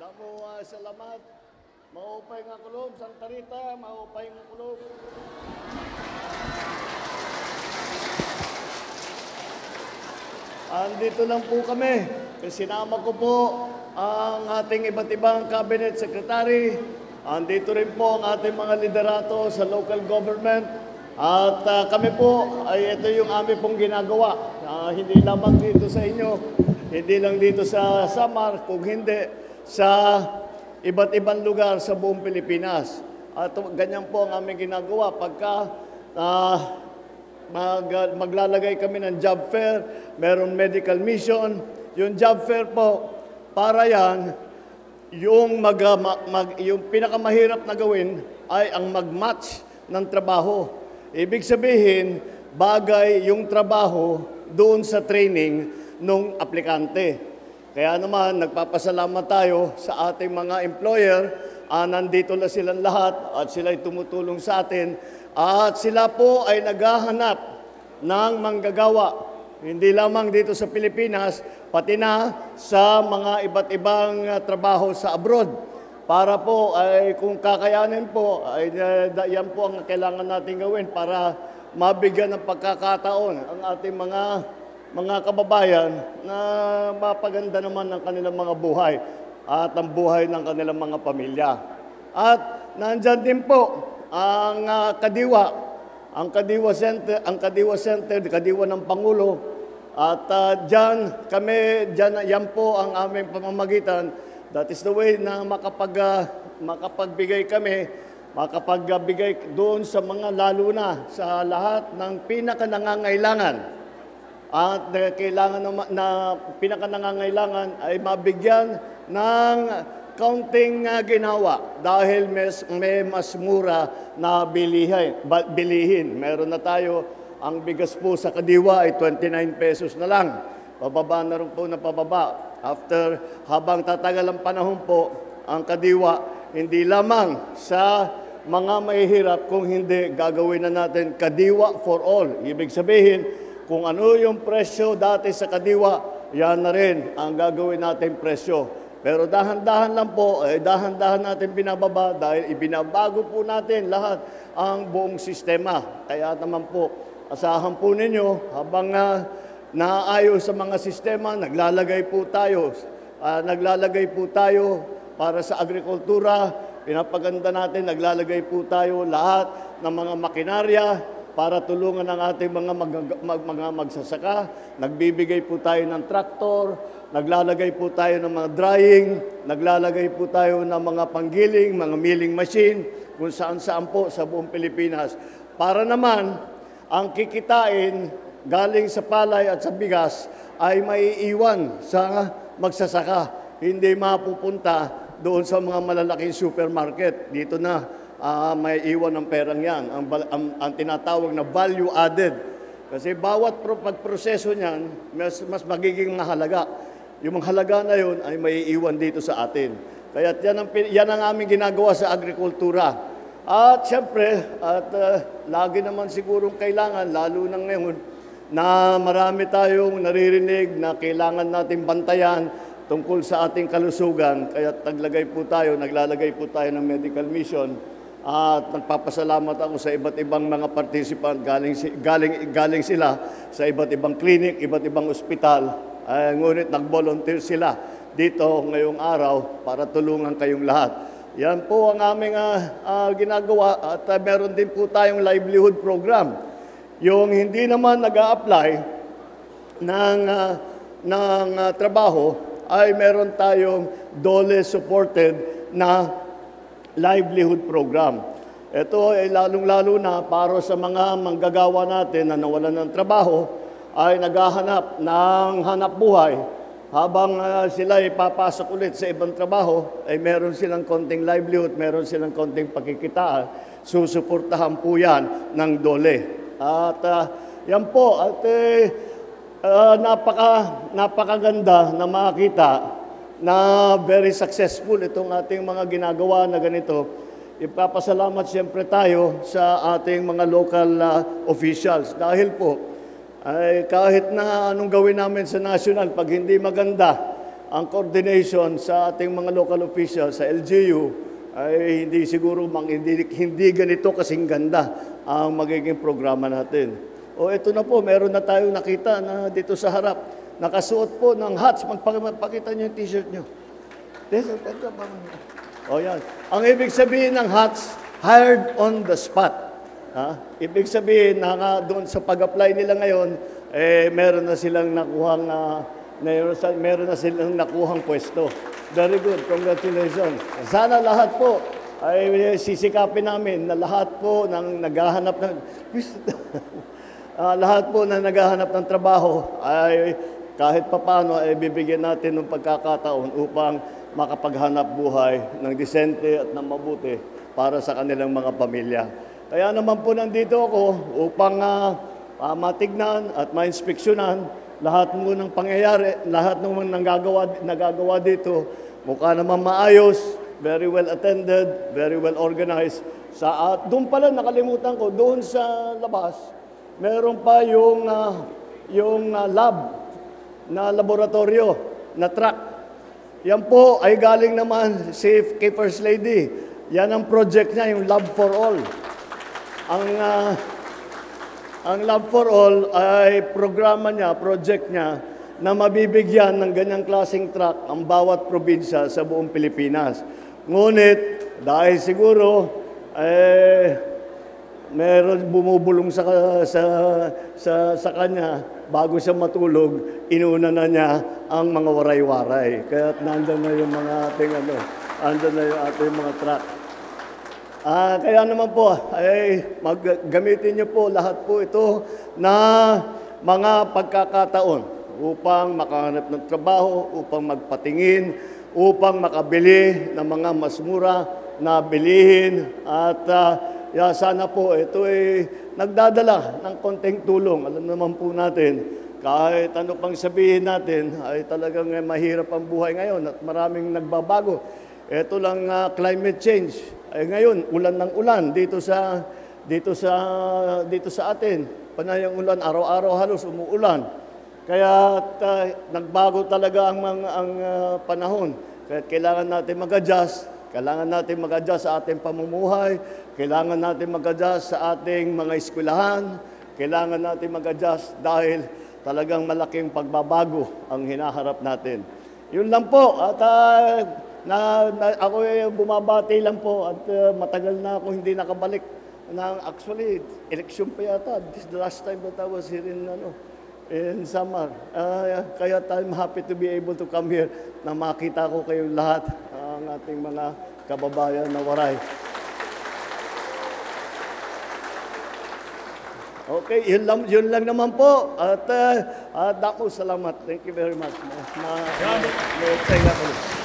Kamo salamat. Maupay nga kulob, Santa Rita, maupay nga kulob. Andito lang po kami. Sinama ko po ang ating iba't ibang cabinet secretary. Andito rin po ang ating mga liderato sa local government. At kami po, ay ito yung aming pong ginagawa. Hindi lamang dito sa inyo, hindi lang dito sa Samar, kung hindi sa iba't ibang lugar sa buong Pilipinas. At ganyan po ang aming ginagawa pagka maglalagay kami ng job fair, meron medical mission. Yung job fair po, para yan, yung pinakamahirap na gawin ay ang mag-match ng trabaho. Ibig sabihin, bagay yung trabaho doon sa training ng aplikante. Kaya naman, nagpapasalamat tayo sa ating mga employer. Nandito na silang lahat at sila'y tumutulong sa atin. At sila po ay naghahanap ng manggagawa. Hindi lamang dito sa Pilipinas, pati na sa mga iba't ibang trabaho sa abroad. Para po, ay kung kakayanin po, ay yan po ang kailangan natin gawin para mabigyan ng pagkakataon ang ating mga kababayan na mapaganda naman ng kanilang mga buhay at ang buhay ng kanilang mga pamilya. At nandyan din po ang Kadiwa, ang Kadiwa Center, Kadiwa ng Pangulo. At yan po ang aming pamamagitan. That is the way na makapagbigay kami, makapagbigay doon sa mga lalo na sa lahat ng pinakanangangailangan. At kailangan na pinakanangangailangan ay mabigyan ng kaunting ginawa dahil may mas mura na bilihin. Meron na tayo, ang bigas po sa Kadiwa ay 29 pesos na lang. Pababa na rin po na pababa. After, habang tatagal ang panahon po, ang Kadiwa, hindi lamang sa mga mahihirap, kung hindi gagawin na natin Kadiwa for all. Ibig sabihin, kung ano yung presyo dati sa Kadiwa, yan na rin ang gagawin natin presyo. Pero dahan-dahan lang po, dahan-dahan natin binababa dahil ibinabago po natin lahat ang buong sistema. Kaya naman po, asahan po ninyo habang naayos sa mga sistema, naglalagay po tayo para sa agrikultura, pinapaganda natin, naglalagay po tayo lahat ng mga makinarya para tulungan ang ating mga magsasaka. Nagbibigay po tayo ng traktor, naglalagay po tayo ng mga drying, naglalagay po tayo ng mga panggiling, mga milling machine, kung saan-saan po sa buong Pilipinas. Para naman, ang kikitain galing sa palay at sa bigas ay maiiwan sa magsasaka. Hindi mapupunta doon sa mga malalaking supermarket. Dito na may iwan ng perang yan. Ang tinatawag na value added. Kasi bawat pagproseso niyan, mas magiging mahalaga. Yung halaga na yun ay maiiwan dito sa atin. Kaya yan ang aming ginagawa sa agrikultura. At siyempre, lagi naman sigurong kailangan, lalo na ngayon, na marami tayong naririnig na kailangan natin bantayan tungkol sa ating kalusugan. Kaya naglalagay po tayo ng medical mission at nagpapasalamat ako sa iba't ibang mga participant. Galing sila sa iba't ibang clinic, iba't ibang ospital. Ngunit nag-volunteer sila dito ngayong araw para tulungan kayong lahat. Yan po ang aming ginagawa at meron din po tayong livelihood program. Yung hindi naman nag-a-apply ng trabaho ay meron tayong DOLE supported na livelihood program. Ito ay lalong-lalo na para sa mga manggagawa natin na nawalan ng trabaho ay naghahanap ng hanap buhay. Habang sila ay papasok ulit sa ibang trabaho, ay meron silang konting livelihood, meron silang konting pagkikitaan. Susuportahan po yan ng DOLE. At yan po, at napakaganda na makita na very successful itong ating mga ginagawa na ganito. Ipapasalamat siyempre tayo sa ating mga local officials. Dahil po, ay kahit na anong gawin namin sa national, pag hindi maganda ang coordination sa ating mga local officials sa LGU ay hindi siguro hindi ganito kasing ganda ang magiging programa natin. O ito na po, meron na tayong nakita na dito sa harap, nakasuot po ng hats. Magpakita niyo yung t-shirt niyo. O yan. Ang ibig sabihin ng hats, hired on the spot. Ibig sabihin na nga doon sa pag-apply nila ngayon, meron na silang nakuhang pwesto. Very good, congratulations. Sana lahat po ay sisikapin namin na lahat po ng naghahanap ng lahat po na naghahanap ng trabaho ay kahit papaano ay bibigyan natin ng pagkakataon upang makapaghanap buhay ng disente at ng mabuti para sa kanilang mga pamilya. Kaya naman po nandito ako upang matignan at mainspeksyonan lahat mo ng pangyayari, lahat ng nagagawa dito. Mukha naman maayos, very well attended, very well organized. Doon pala nakalimutan ko, doon sa labas, meron pa yung lab na laboratorio na truck. Yan po ay galing naman kay First Lady. Yan ang project niya, yung Lab for All. Ang Lab for All ay programa niya, project niya, na mabibigyan ng ganyang klaseng truck ang bawat probinsya sa buong Pilipinas. Ngunit, dahil siguro, meron bumubulong sa kanya, bago siya matulog, inuna na niya ang mga waray-waray. Kaya nandun na yung mga nandun na yung ating mga truck. Kaya naman po, gamitin niyo po lahat po ito na mga pagkakataon upang makahanap ng trabaho, upang magpatingin, upang makabili ng mga mas mura na bilihin. At sana po ito ay nagdadala ng konting tulong. Alam naman po natin, kahit ano pang sabihin natin, ay talagang mahirap ang buhay ngayon at maraming nagbabago. Ito lang climate change. Ngayon, ulan ng ulan dito sa atin. Panay ang ulan, araw-araw halos umuulan. Kaya nagbago talaga ang panahon. Kaya kailangan natin mag-adjust. Kailangan natin mag-adjust sa ating pamumuhay. Kailangan natin mag-adjust sa ating mga eskwelahan. Kailangan natin mag-adjust dahil talagang malaking pagbabago ang hinaharap natin. Yun lang po. At ako bumabati lang po at matagal na ako hindi nakabalik. Actually, election pa yata. This is the last time that I was here in summer. Kaya I'm happy to be able to come here na makita ko kayong lahat, ang ating mga kababayan na waray. Okay, yun lang naman po. At damo, salamat. Thank you very much. Thank you.